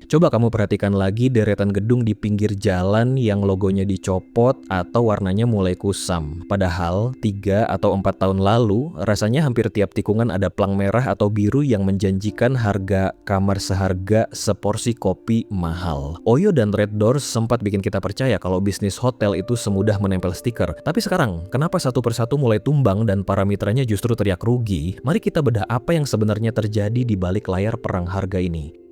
Coba kamu perhatikan lagi deretan gedung di pinggir jalan yang logonya dicopot atau warnanya mulai kusam. Padahal 3 atau 4 tahun lalu, rasanya hampir tiap tikungan ada plang merah atau biru yang menjanjikan harga kamar seharga seporsi kopi mahal. Oyo dan Red Doors sempat bikin kita percaya kalau bisnis hotel itu semudah menempel stiker. Tapi sekarang, kenapa satu persatu mulai tumbang dan para mitranya justru teriak rugi? Mari kita bedah apa yang sebenarnya terjadi di balik layar perang harga ini.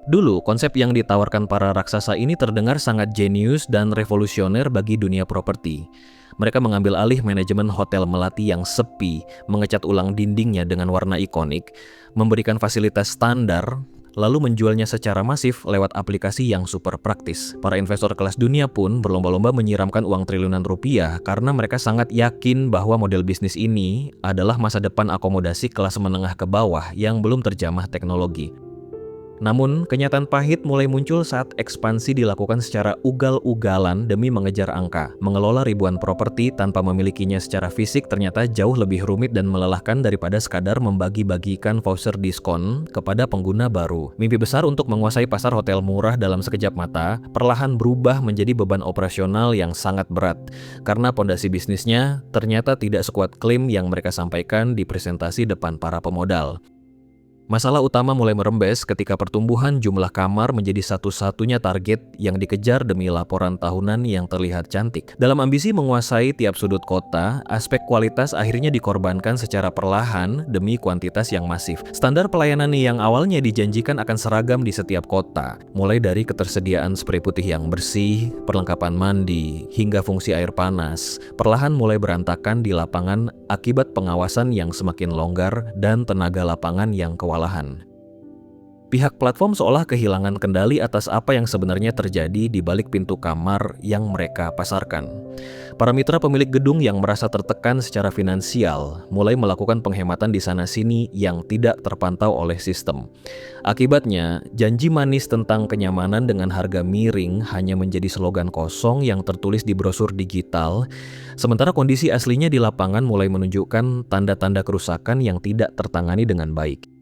Dulu, konsep yang ditawarkan para raksasa ini terdengar sangat jenius dan revolusioner bagi dunia properti. Mereka mengambil alih manajemen hotel melati yang sepi, mengecat ulang dindingnya dengan warna ikonik, memberikan fasilitas standar, lalu menjualnya secara masif lewat aplikasi yang super praktis. Para investor kelas dunia pun berlomba-lomba menyiramkan uang triliunan rupiah karena mereka sangat yakin bahwa model bisnis ini adalah masa depan akomodasi kelas menengah ke bawah yang belum terjamah teknologi. Namun, kenyataan pahit mulai muncul saat ekspansi dilakukan secara ugal-ugalan demi mengejar angka. Mengelola ribuan properti tanpa memilikinya secara fisik ternyata jauh lebih rumit dan melelahkan daripada sekadar membagi-bagikan voucher diskon kepada pengguna baru. Mimpi besar untuk menguasai pasar hotel murah dalam sekejap mata perlahan berubah menjadi beban operasional yang sangat berat, karena pondasi bisnisnya ternyata tidak sekuat klaim yang mereka sampaikan di presentasi depan para pemodal. Masalah utama mulai merembes ketika pertumbuhan jumlah kamar menjadi satu-satunya target yang dikejar demi laporan tahunan yang terlihat cantik. Dalam ambisi menguasai tiap sudut kota, aspek kualitas akhirnya dikorbankan secara perlahan demi kuantitas yang masif. Standar pelayanan yang awalnya dijanjikan akan seragam di setiap kota, mulai dari ketersediaan spray putih yang bersih, perlengkapan mandi, hingga fungsi air panas, perlahan mulai berantakan di lapangan akibat pengawasan yang semakin longgar dan tenaga lapangan yang kewalahan. Pihak platform seolah kehilangan kendali atas apa yang sebenarnya terjadi di balik pintu kamar yang mereka pasarkan. Para mitra pemilik gedung yang merasa tertekan secara finansial mulai melakukan penghematan di sana-sini yang tidak terpantau oleh sistem. Akibatnya, janji manis tentang kenyamanan dengan harga miring hanya menjadi slogan kosong yang tertulis di brosur digital, sementara kondisi aslinya di lapangan mulai menunjukkan tanda-tanda kerusakan yang tidak tertangani dengan baik.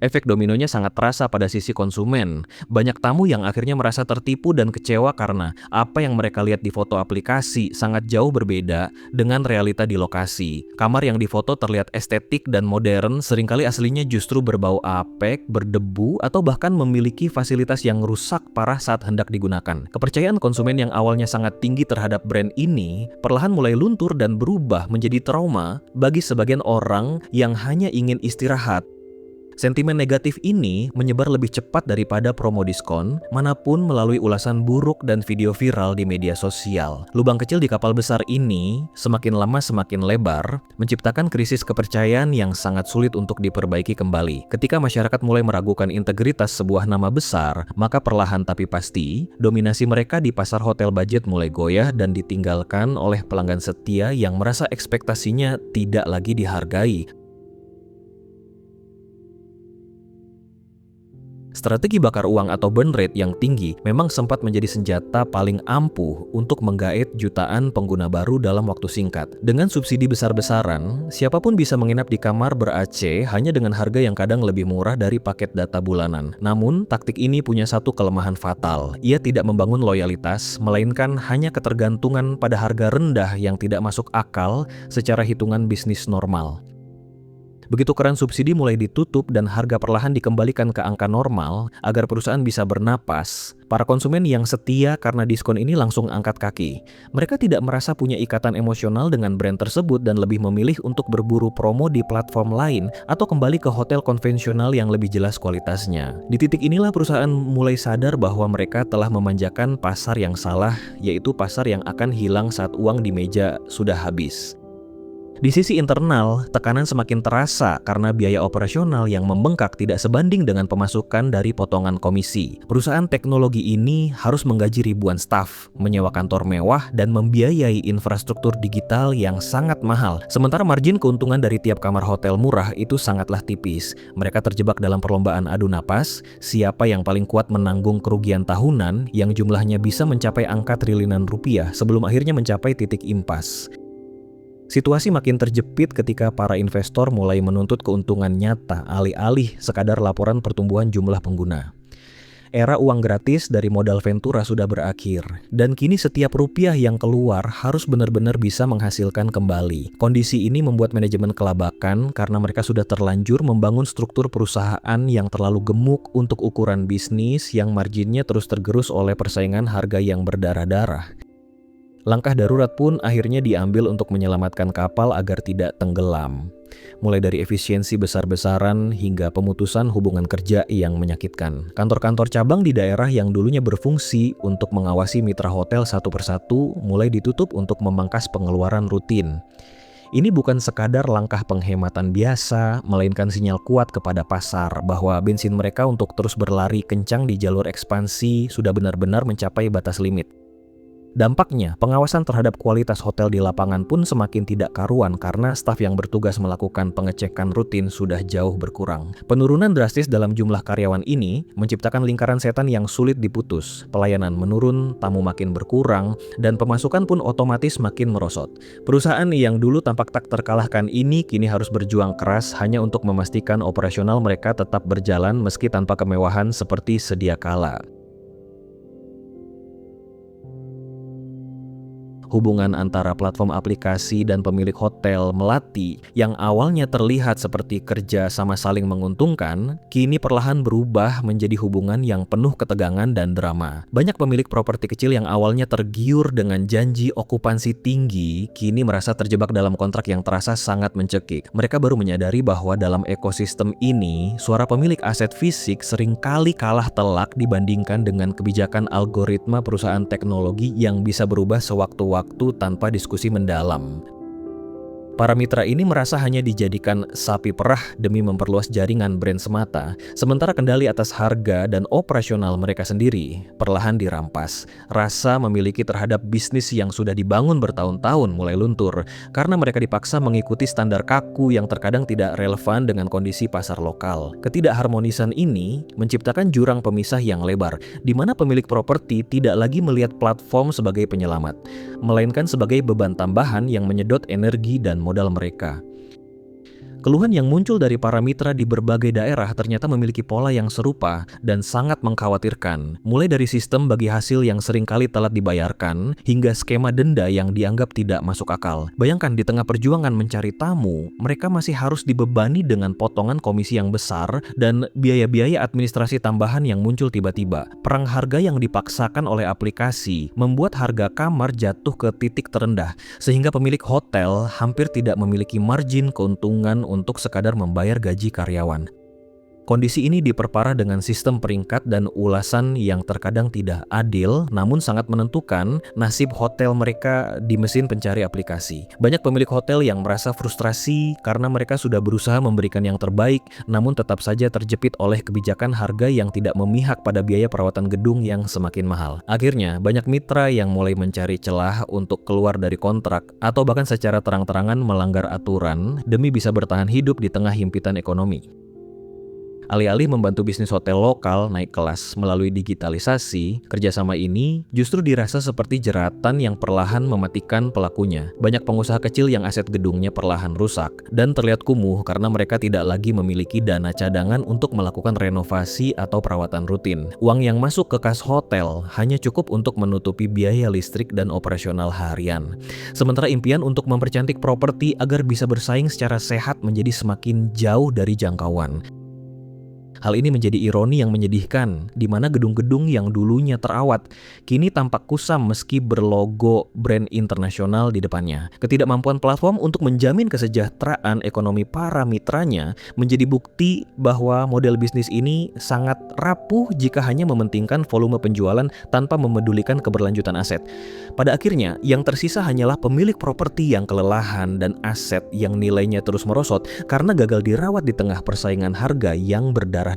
Efek dominonya sangat terasa pada sisi konsumen. Banyak tamu yang akhirnya merasa tertipu dan kecewa karena apa yang mereka lihat di foto aplikasi sangat jauh berbeda dengan realita di lokasi. Kamar yang difoto terlihat estetik dan modern, seringkali aslinya justru berbau apek, berdebu, atau bahkan memiliki fasilitas yang rusak parah saat hendak digunakan. Kepercayaan konsumen yang awalnya sangat tinggi terhadap brand ini perlahan mulai luntur dan berubah menjadi trauma bagi sebagian orang yang hanya ingin istirahat. Sentimen negatif ini menyebar lebih cepat daripada promo diskon manapun melalui ulasan buruk dan video viral di media sosial. Lubang kecil di kapal besar ini semakin lama semakin lebar, menciptakan krisis kepercayaan yang sangat sulit untuk diperbaiki kembali. Ketika masyarakat mulai meragukan integritas sebuah nama besar, maka perlahan tapi pasti, dominasi mereka di pasar hotel budget mulai goyah dan ditinggalkan oleh pelanggan setia yang merasa ekspektasinya tidak lagi dihargai. Strategi bakar uang atau burn rate yang tinggi memang sempat menjadi senjata paling ampuh untuk menggait jutaan pengguna baru dalam waktu singkat. Dengan subsidi besar-besaran, siapapun bisa menginap di kamar ber-AC hanya dengan harga yang kadang lebih murah dari paket data bulanan. Namun, taktik ini punya satu kelemahan fatal. Ia tidak membangun loyalitas, melainkan hanya ketergantungan pada harga rendah yang tidak masuk akal secara hitungan bisnis normal. Begitu keran subsidi mulai ditutup dan harga perlahan dikembalikan ke angka normal agar perusahaan bisa bernapas, para konsumen yang setia karena diskon ini langsung angkat kaki. Mereka tidak merasa punya ikatan emosional dengan brand tersebut dan lebih memilih untuk berburu promo di platform lain atau kembali ke hotel konvensional yang lebih jelas kualitasnya. Di titik inilah perusahaan mulai sadar bahwa mereka telah memanjakan pasar yang salah, yaitu pasar yang akan hilang saat uang di meja sudah habis. Di sisi internal, tekanan semakin terasa karena biaya operasional yang membengkak tidak sebanding dengan pemasukan dari potongan komisi. Perusahaan teknologi ini harus menggaji ribuan staf, menyewa kantor mewah, dan membiayai infrastruktur digital yang sangat mahal. Sementara margin keuntungan dari tiap kamar hotel murah itu sangatlah tipis. Mereka terjebak dalam perlombaan adu napas, siapa yang paling kuat menanggung kerugian tahunan yang jumlahnya bisa mencapai angka triliunan rupiah sebelum akhirnya mencapai titik impas. Situasi makin terjepit ketika para investor mulai menuntut keuntungan nyata alih-alih sekadar laporan pertumbuhan jumlah pengguna. Era uang gratis dari modal Ventura sudah berakhir, dan kini setiap rupiah yang keluar harus benar-benar bisa menghasilkan kembali. Kondisi ini membuat manajemen kelabakan karena mereka sudah terlanjur membangun struktur perusahaan yang terlalu gemuk untuk ukuran bisnis yang marginnya terus tergerus oleh persaingan harga yang berdarah-darah. Langkah darurat pun akhirnya diambil untuk menyelamatkan kapal agar tidak tenggelam. Mulai dari efisiensi besar-besaran hingga pemutusan hubungan kerja yang menyakitkan. Kantor-kantor cabang di daerah yang dulunya berfungsi untuk mengawasi mitra hotel satu persatu mulai ditutup untuk memangkas pengeluaran rutin. Ini bukan sekadar langkah penghematan biasa, melainkan sinyal kuat kepada pasar bahwa bensin mereka untuk terus berlari kencang di jalur ekspansi sudah benar-benar mencapai batas limit. Dampaknya, pengawasan terhadap kualitas hotel di lapangan pun semakin tidak karuan karena staf yang bertugas melakukan pengecekan rutin sudah jauh berkurang. Penurunan drastis dalam jumlah karyawan ini menciptakan lingkaran setan yang sulit diputus. Pelayanan menurun, tamu makin berkurang, dan pemasukan pun otomatis makin merosot. Perusahaan yang dulu tampak tak terkalahkan ini kini harus berjuang keras hanya untuk memastikan operasional mereka tetap berjalan meski tanpa kemewahan seperti sedia kala. Hubungan antara platform aplikasi dan pemilik hotel Melati yang awalnya terlihat seperti kerja sama saling menguntungkan, kini perlahan berubah menjadi hubungan yang penuh ketegangan dan drama. Banyak pemilik properti kecil yang awalnya tergiur dengan janji okupansi tinggi, kini merasa terjebak dalam kontrak yang terasa sangat mencekik. Mereka baru menyadari bahwa dalam ekosistem ini, suara pemilik aset fisik seringkali kalah telak dibandingkan dengan kebijakan algoritma perusahaan teknologi yang bisa berubah sewaktu-waktu tanpa diskusi mendalam. Para mitra ini merasa hanya dijadikan sapi perah demi memperluas jaringan brand semata, sementara kendali atas harga dan operasional mereka sendiri perlahan dirampas. Rasa memiliki terhadap bisnis yang sudah dibangun bertahun-tahun mulai luntur, karena mereka dipaksa mengikuti standar kaku yang terkadang tidak relevan dengan kondisi pasar lokal. Ketidakharmonisan ini menciptakan jurang pemisah yang lebar, di mana pemilik properti tidak lagi melihat platform sebagai penyelamat, melainkan sebagai beban tambahan yang menyedot energi dan modal mereka. Keluhan yang muncul dari para mitra di berbagai daerah ternyata memiliki pola yang serupa dan sangat mengkhawatirkan, mulai dari sistem bagi hasil yang seringkali telat dibayarkan, hingga skema denda yang dianggap tidak masuk akal. Bayangkan di tengah perjuangan mencari tamu, mereka masih harus dibebani dengan potongan komisi yang besar dan biaya-biaya administrasi tambahan yang muncul tiba-tiba. Perang harga yang dipaksakan oleh aplikasi membuat harga kamar jatuh ke titik terendah, sehingga pemilik hotel hampir tidak memiliki margin keuntungan untuk sekadar membayar gaji karyawan. Kondisi ini diperparah dengan sistem peringkat dan ulasan yang terkadang tidak adil, namun sangat menentukan nasib hotel mereka di mesin pencari aplikasi. Banyak pemilik hotel yang merasa frustrasi karena mereka sudah berusaha memberikan yang terbaik, namun tetap saja terjepit oleh kebijakan harga yang tidak memihak pada biaya perawatan gedung yang semakin mahal. Akhirnya, banyak mitra yang mulai mencari celah untuk keluar dari kontrak atau bahkan secara terang-terangan melanggar aturan demi bisa bertahan hidup di tengah himpitan ekonomi. Alih-alih membantu bisnis hotel lokal naik kelas melalui digitalisasi, kerjasama ini justru dirasa seperti jeratan yang perlahan mematikan pelakunya. Banyak pengusaha kecil yang aset gedungnya perlahan rusak dan terlihat kumuh karena mereka tidak lagi memiliki dana cadangan untuk melakukan renovasi atau perawatan rutin. Uang yang masuk ke kas hotel hanya cukup untuk menutupi biaya listrik dan operasional harian. Sementara impian untuk mempercantik properti agar bisa bersaing secara sehat menjadi semakin jauh dari jangkauan. Hal ini menjadi ironi yang menyedihkan, di mana gedung-gedung yang dulunya terawat kini tampak kusam meski berlogo brand internasional di depannya. Ketidakmampuan platform untuk menjamin kesejahteraan ekonomi para mitranya menjadi bukti bahwa model bisnis ini sangat rapuh jika hanya mementingkan volume penjualan tanpa memedulikan keberlanjutan aset. Pada akhirnya, yang tersisa hanyalah pemilik properti yang kelelahan dan aset yang nilainya terus merosot karena gagal dirawat di tengah persaingan harga yang berdarah-darah.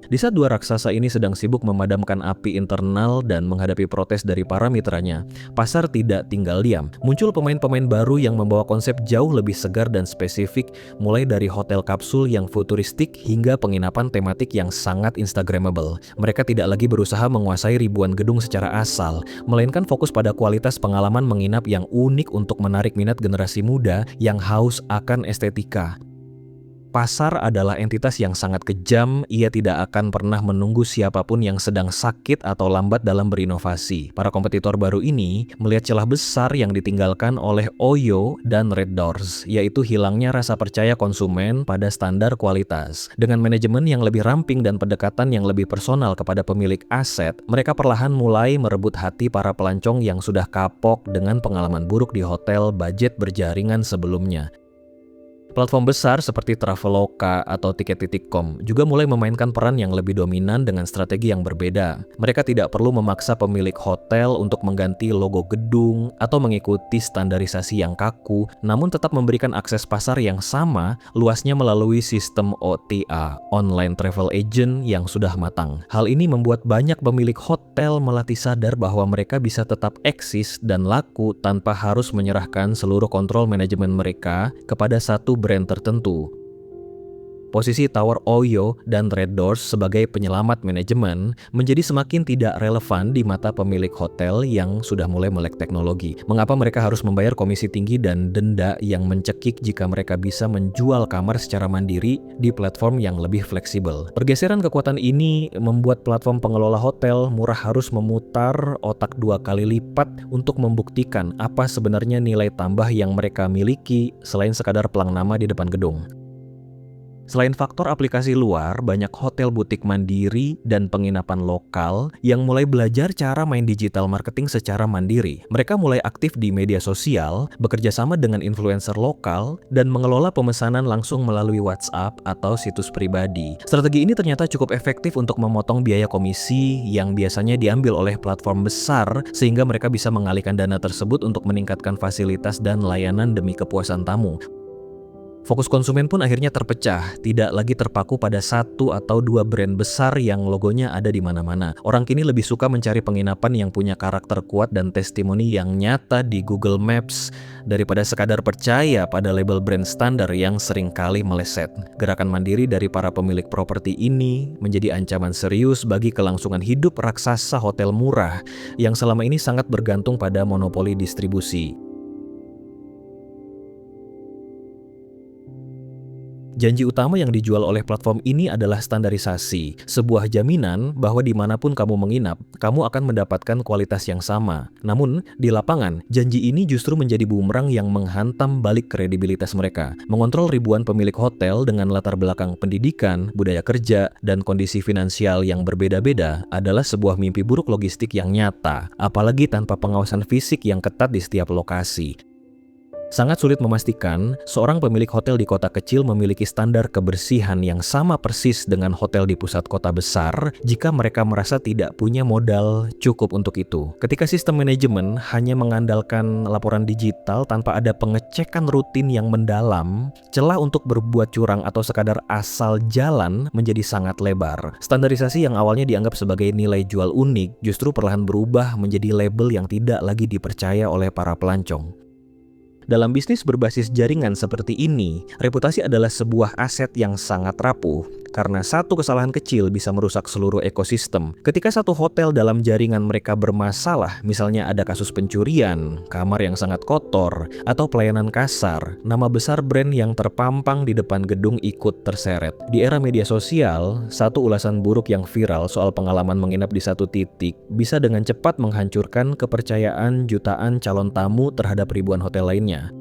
Di saat dua raksasa ini sedang sibuk memadamkan api internal dan menghadapi protes dari para mitranya, pasar tidak tinggal diam. Muncul pemain-pemain baru yang membawa konsep jauh lebih segar dan spesifik, mulai dari hotel kapsul yang futuristik hingga penginapan tematik yang sangat instagramable. Mereka tidak lagi berusaha menguasai ribuan gedung secara asal, melainkan fokus pada kualitas pengalaman menginap yang unik untuk menarik minat generasi muda yang haus akan estetika. Pasar adalah entitas yang sangat kejam, ia tidak akan pernah menunggu siapapun yang sedang sakit atau lambat dalam berinovasi. Para kompetitor baru ini melihat celah besar yang ditinggalkan oleh OYO dan Red Doors, yaitu hilangnya rasa percaya konsumen pada standar kualitas. Dengan manajemen yang lebih ramping dan pendekatan yang lebih personal kepada pemilik aset, mereka perlahan mulai merebut hati para pelancong yang sudah kapok dengan pengalaman buruk di hotel budget berjaringan sebelumnya. Platform besar seperti Traveloka atau Tiket.com juga mulai memainkan peran yang lebih dominan dengan strategi yang berbeda. Mereka tidak perlu memaksa pemilik hotel untuk mengganti logo gedung atau mengikuti standarisasi yang kaku, namun tetap memberikan akses pasar yang sama luasnya melalui sistem OTA, Online Travel Agent, yang sudah matang. Hal ini membuat banyak pemilik hotel melatih sadar bahwa mereka bisa tetap eksis dan laku tanpa harus menyerahkan seluruh kontrol manajemen mereka kepada satu brand tertentu. Posisi Tower OYO dan Red Doors sebagai penyelamat manajemen menjadi semakin tidak relevan di mata pemilik hotel yang sudah mulai melek teknologi. Mengapa mereka harus membayar komisi tinggi dan denda yang mencekik jika mereka bisa menjual kamar secara mandiri di platform yang lebih fleksibel? Pergeseran kekuatan ini membuat platform pengelola hotel murah harus memutar otak 2 kali lipat untuk membuktikan apa sebenarnya nilai tambah yang mereka miliki selain sekadar pelang nama di depan gedung. Selain faktor aplikasi luar, banyak hotel butik mandiri dan penginapan lokal yang mulai belajar cara main digital marketing secara mandiri. Mereka mulai aktif di media sosial, bekerja sama dengan influencer lokal, dan mengelola pemesanan langsung melalui WhatsApp atau situs pribadi. Strategi ini ternyata cukup efektif untuk memotong biaya komisi yang biasanya diambil oleh platform besar, sehingga mereka bisa mengalihkan dana tersebut untuk meningkatkan fasilitas dan layanan demi kepuasan tamu. Fokus konsumen pun akhirnya terpecah, tidak lagi terpaku pada 1 atau 2 brand besar yang logonya ada di mana-mana. Orang kini lebih suka mencari penginapan yang punya karakter kuat dan testimoni yang nyata di Google Maps daripada sekadar percaya pada label brand standar yang seringkali meleset. Gerakan mandiri dari para pemilik properti ini menjadi ancaman serius bagi kelangsungan hidup raksasa hotel murah yang selama ini sangat bergantung pada monopoli distribusi. Janji utama yang dijual oleh platform ini adalah standarisasi, sebuah jaminan bahwa dimanapun kamu menginap, kamu akan mendapatkan kualitas yang sama. Namun, di lapangan, janji ini justru menjadi bumerang yang menghantam balik kredibilitas mereka. Mengontrol ribuan pemilik hotel dengan latar belakang pendidikan, budaya kerja, dan kondisi finansial yang berbeda-beda adalah sebuah mimpi buruk logistik yang nyata, apalagi tanpa pengawasan fisik yang ketat di setiap lokasi. Sangat sulit memastikan seorang pemilik hotel di kota kecil memiliki standar kebersihan yang sama persis dengan hotel di pusat kota besar jika mereka merasa tidak punya modal cukup untuk itu. Ketika sistem manajemen hanya mengandalkan laporan digital tanpa ada pengecekan rutin yang mendalam, celah untuk berbuat curang atau sekadar asal jalan menjadi sangat lebar. Standarisasi yang awalnya dianggap sebagai nilai jual unik justru perlahan berubah menjadi label yang tidak lagi dipercaya oleh para pelancong. Dalam bisnis berbasis jaringan seperti ini, reputasi adalah sebuah aset yang sangat rapuh karena satu kesalahan kecil bisa merusak seluruh ekosistem. Ketika satu hotel dalam jaringan mereka bermasalah, misalnya ada kasus pencurian, kamar yang sangat kotor, atau pelayanan kasar, nama besar brand yang terpampang di depan gedung ikut terseret. Di era media sosial, satu ulasan buruk yang viral soal pengalaman menginap di satu titik bisa dengan cepat menghancurkan kepercayaan jutaan calon tamu terhadap ribuan hotel lainnya.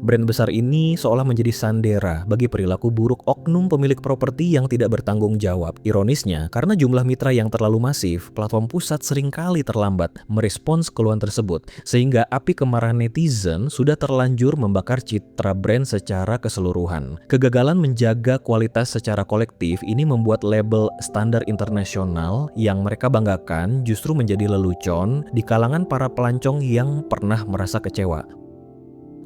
Brand besar ini seolah menjadi sandera bagi perilaku buruk oknum pemilik properti yang tidak bertanggung jawab. Ironisnya, karena jumlah mitra yang terlalu masif, platform pusat seringkali terlambat merespons keluhan tersebut, sehingga api kemarahan netizen sudah terlanjur membakar citra brand secara keseluruhan. Kegagalan menjaga kualitas secara kolektif ini membuat label standar internasional yang mereka banggakan justru menjadi lelucon di kalangan para pelancong yang pernah merasa kecewa.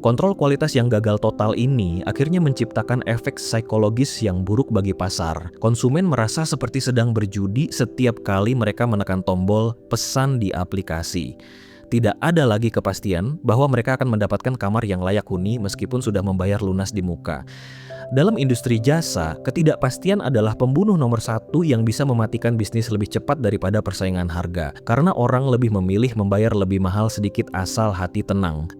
Kontrol kualitas yang gagal total ini akhirnya menciptakan efek psikologis yang buruk bagi pasar. Konsumen merasa seperti sedang berjudi setiap kali mereka menekan tombol pesan di aplikasi. Tidak ada lagi kepastian bahwa mereka akan mendapatkan kamar yang layak huni meskipun sudah membayar lunas di muka. Dalam industri jasa, ketidakpastian adalah pembunuh nomor satu yang bisa mematikan bisnis lebih cepat daripada persaingan harga. Karena orang lebih memilih membayar lebih mahal sedikit asal hati tenang.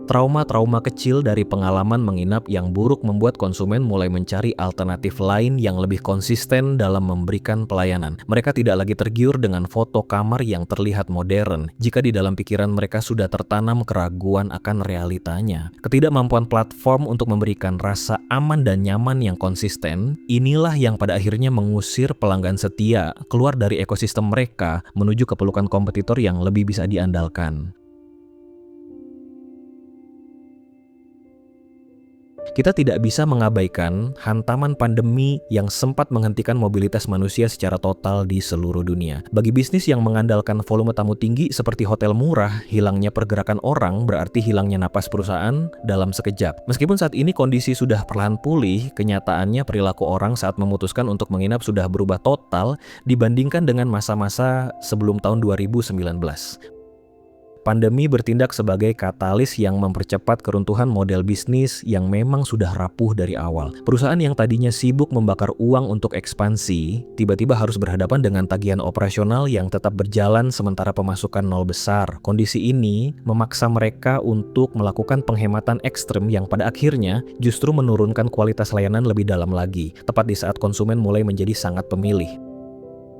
Trauma-trauma kecil dari pengalaman menginap yang buruk membuat konsumen mulai mencari alternatif lain yang lebih konsisten dalam memberikan pelayanan. Mereka tidak lagi tergiur dengan foto kamar yang terlihat modern, jika di dalam pikiran mereka sudah tertanam keraguan akan realitanya. Ketidakmampuan platform untuk memberikan rasa aman dan nyaman yang konsisten, inilah yang pada akhirnya mengusir pelanggan setia keluar dari ekosistem mereka menuju ke pelukan kompetitor yang lebih bisa diandalkan. Kita tidak bisa mengabaikan hantaman pandemi yang sempat menghentikan mobilitas manusia secara total di seluruh dunia. Bagi bisnis yang mengandalkan volume tamu tinggi seperti hotel murah, hilangnya pergerakan orang berarti hilangnya napas perusahaan dalam sekejap. Meskipun saat ini kondisi sudah perlahan pulih, kenyataannya perilaku orang saat memutuskan untuk menginap sudah berubah total dibandingkan dengan masa-masa sebelum tahun 2019. Pandemi bertindak sebagai katalis yang mempercepat keruntuhan model bisnis yang memang sudah rapuh dari awal. Perusahaan yang tadinya sibuk membakar uang untuk ekspansi, tiba-tiba harus berhadapan dengan tagihan operasional yang tetap berjalan sementara pemasukan nol besar. Kondisi ini memaksa mereka untuk melakukan penghematan ekstrem yang pada akhirnya justru menurunkan kualitas layanan lebih dalam lagi, tepat di saat konsumen mulai menjadi sangat pemilih.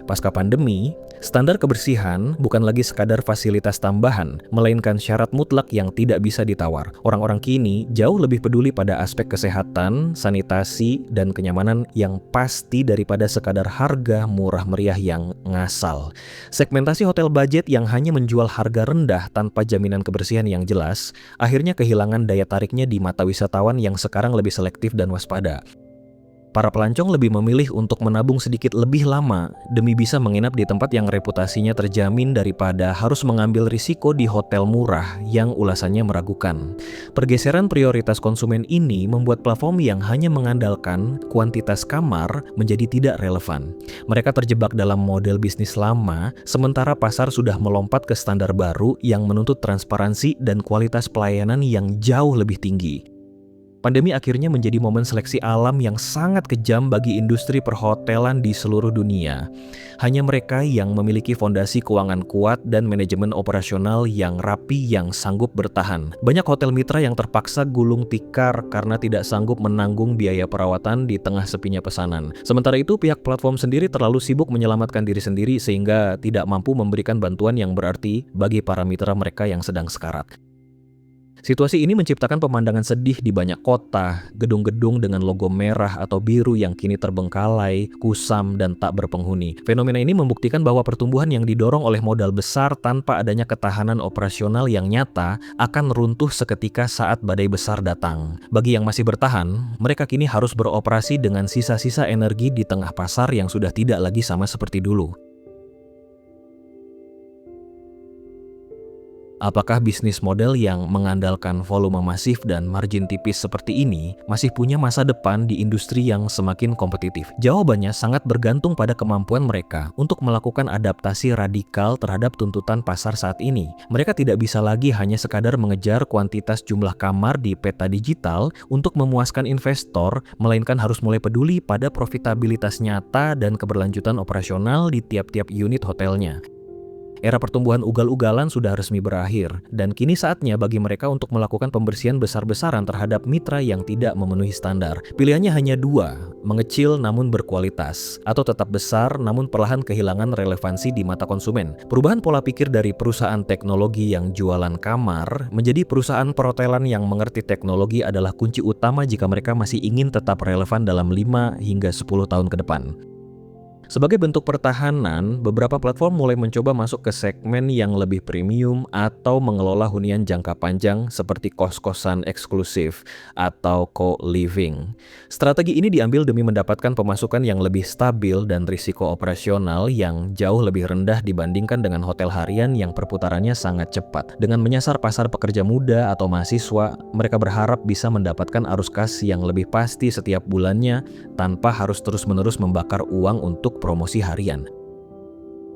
Pasca pandemi, standar kebersihan bukan lagi sekadar fasilitas tambahan, melainkan syarat mutlak yang tidak bisa ditawar. Orang-orang kini jauh lebih peduli pada aspek kesehatan, sanitasi, dan kenyamanan yang pasti daripada sekadar harga murah meriah yang ngasal. Segmentasi hotel budget yang hanya menjual harga rendah tanpa jaminan kebersihan yang jelas, akhirnya kehilangan daya tariknya di mata wisatawan yang sekarang lebih selektif dan waspada. Para pelancong lebih memilih untuk menabung sedikit lebih lama demi bisa menginap di tempat yang reputasinya terjamin daripada harus mengambil risiko di hotel murah yang ulasannya meragukan. Pergeseran prioritas konsumen ini membuat platform yang hanya mengandalkan kuantitas kamar menjadi tidak relevan. Mereka terjebak dalam model bisnis lama, sementara pasar sudah melompat ke standar baru yang menuntut transparansi dan kualitas pelayanan yang jauh lebih tinggi. Pandemi akhirnya menjadi momen seleksi alam yang sangat kejam bagi industri perhotelan di seluruh dunia. Hanya mereka yang memiliki fondasi keuangan kuat dan manajemen operasional yang rapi yang sanggup bertahan. Banyak hotel mitra yang terpaksa gulung tikar karena tidak sanggup menanggung biaya perawatan di tengah sepinya pesanan. Sementara itu, pihak platform sendiri terlalu sibuk menyelamatkan diri sendiri sehingga tidak mampu memberikan bantuan yang berarti bagi para mitra mereka yang sedang sekarat. Situasi ini menciptakan pemandangan sedih di banyak kota, gedung-gedung dengan logo merah atau biru yang kini terbengkalai, kusam, dan tak berpenghuni. Fenomena ini membuktikan bahwa pertumbuhan yang didorong oleh modal besar tanpa adanya ketahanan operasional yang nyata akan runtuh seketika saat badai besar datang. Bagi yang masih bertahan, mereka kini harus beroperasi dengan sisa-sisa energi di tengah pasar yang sudah tidak lagi sama seperti dulu. Apakah bisnis model yang mengandalkan volume masif dan margin tipis seperti ini masih punya masa depan di industri yang semakin kompetitif? Jawabannya sangat bergantung pada kemampuan mereka untuk melakukan adaptasi radikal terhadap tuntutan pasar saat ini. Mereka tidak bisa lagi hanya sekadar mengejar kuantitas jumlah kamar di peta digital untuk memuaskan investor, melainkan harus mulai peduli pada profitabilitas nyata dan keberlanjutan operasional di tiap-tiap unit hotelnya. Era pertumbuhan ugal-ugalan sudah resmi berakhir, dan kini saatnya bagi mereka untuk melakukan pembersihan besar-besaran terhadap mitra yang tidak memenuhi standar. Pilihannya hanya dua, mengecil namun berkualitas, atau tetap besar namun perlahan kehilangan relevansi di mata konsumen. Perubahan pola pikir dari perusahaan teknologi yang jualan kamar menjadi perusahaan perhotelan yang mengerti teknologi adalah kunci utama jika mereka masih ingin tetap relevan dalam 5 hingga 10 tahun ke depan. Sebagai bentuk pertahanan, beberapa platform mulai mencoba masuk ke segmen yang lebih premium atau mengelola hunian jangka panjang seperti kos-kosan eksklusif atau co-living. Strategi ini diambil demi mendapatkan pemasukan yang lebih stabil dan risiko operasional yang jauh lebih rendah dibandingkan dengan hotel harian yang perputarannya sangat cepat. Dengan menyasar pasar pekerja muda atau mahasiswa, mereka berharap bisa mendapatkan arus kas yang lebih pasti setiap bulannya tanpa harus terus-menerus membakar uang untuk promosi harian.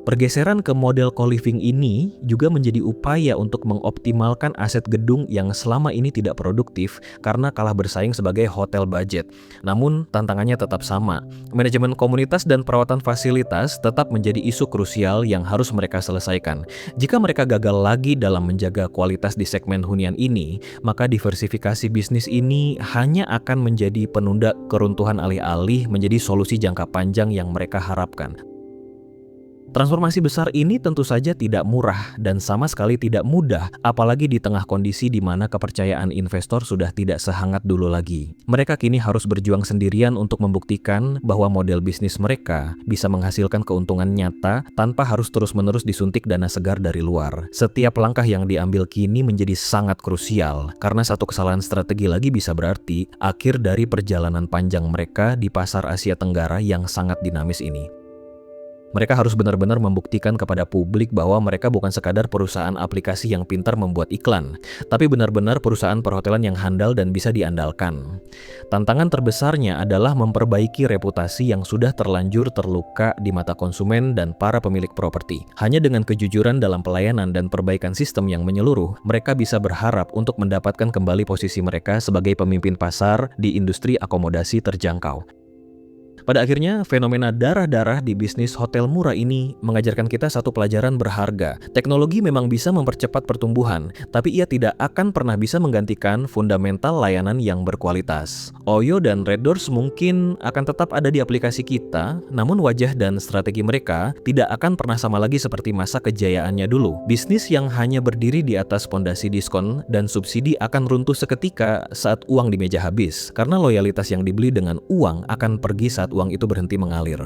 Pergeseran ke model co-living ini juga menjadi upaya untuk mengoptimalkan aset gedung yang selama ini tidak produktif karena kalah bersaing sebagai hotel budget. Namun, tantangannya tetap sama. Manajemen komunitas dan perawatan fasilitas tetap menjadi isu krusial yang harus mereka selesaikan. Jika mereka gagal lagi dalam menjaga kualitas di segmen hunian ini, maka diversifikasi bisnis ini hanya akan menjadi penunda keruntuhan alih-alih menjadi solusi jangka panjang yang mereka harapkan. Transformasi besar ini tentu saja tidak murah dan sama sekali tidak mudah, apalagi di tengah kondisi di mana kepercayaan investor sudah tidak sehangat dulu lagi. Mereka kini harus berjuang sendirian untuk membuktikan bahwa model bisnis mereka bisa menghasilkan keuntungan nyata tanpa harus terus-menerus disuntik dana segar dari luar. Setiap langkah yang diambil kini menjadi sangat krusial, karena satu kesalahan strategi lagi bisa berarti akhir dari perjalanan panjang mereka di pasar Asia Tenggara yang sangat dinamis ini. Mereka harus benar-benar membuktikan kepada publik bahwa mereka bukan sekadar perusahaan aplikasi yang pintar membuat iklan, tapi benar-benar perusahaan perhotelan yang handal dan bisa diandalkan. Tantangan terbesarnya adalah memperbaiki reputasi yang sudah terlanjur terluka di mata konsumen dan para pemilik properti. Hanya dengan kejujuran dalam pelayanan dan perbaikan sistem yang menyeluruh, mereka bisa berharap untuk mendapatkan kembali posisi mereka sebagai pemimpin pasar di industri akomodasi terjangkau. Pada akhirnya, fenomena darah-darah di bisnis hotel murah ini mengajarkan kita satu pelajaran berharga. Teknologi memang bisa mempercepat pertumbuhan, tapi ia tidak akan pernah bisa menggantikan fundamental layanan yang berkualitas. Oyo dan Red Doors mungkin akan tetap ada di aplikasi kita, namun wajah dan strategi mereka tidak akan pernah sama lagi seperti masa kejayaannya dulu. Bisnis yang hanya berdiri di atas pondasi diskon dan subsidi akan runtuh seketika saat uang di meja habis, karena loyalitas yang dibeli dengan uang akan pergi saat uang itu berhenti mengalir.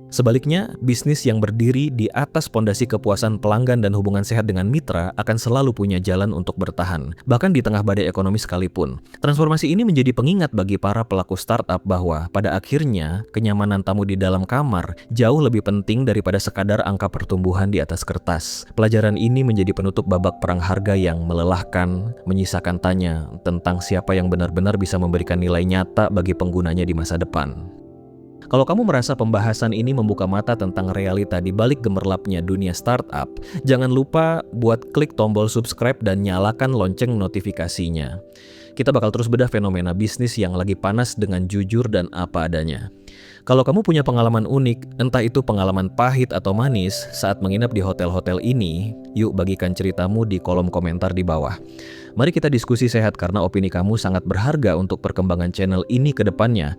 Sebaliknya, bisnis yang berdiri di atas pondasi kepuasan pelanggan dan hubungan sehat dengan mitra akan selalu punya jalan untuk bertahan, bahkan di tengah badai ekonomi sekalipun. Transformasi ini menjadi pengingat bagi para pelaku startup bahwa pada akhirnya kenyamanan tamu di dalam kamar jauh lebih penting daripada sekadar angka pertumbuhan di atas kertas. Pelajaran ini menjadi penutup babak perang harga yang melelahkan, menyisakan tanya tentang siapa yang benar-benar bisa memberikan nilai nyata bagi penggunanya di masa depan. Kalau kamu merasa pembahasan ini membuka mata tentang realita di balik gemerlapnya dunia startup, jangan lupa buat klik tombol subscribe dan nyalakan lonceng notifikasinya. Kita bakal terus bedah fenomena bisnis yang lagi panas dengan jujur dan apa adanya. Kalau kamu punya pengalaman unik, entah itu pengalaman pahit atau manis saat menginap di hotel-hotel ini, yuk bagikan ceritamu di kolom komentar di bawah. Mari kita diskusi sehat karena opini kamu sangat berharga untuk perkembangan channel ini ke depannya.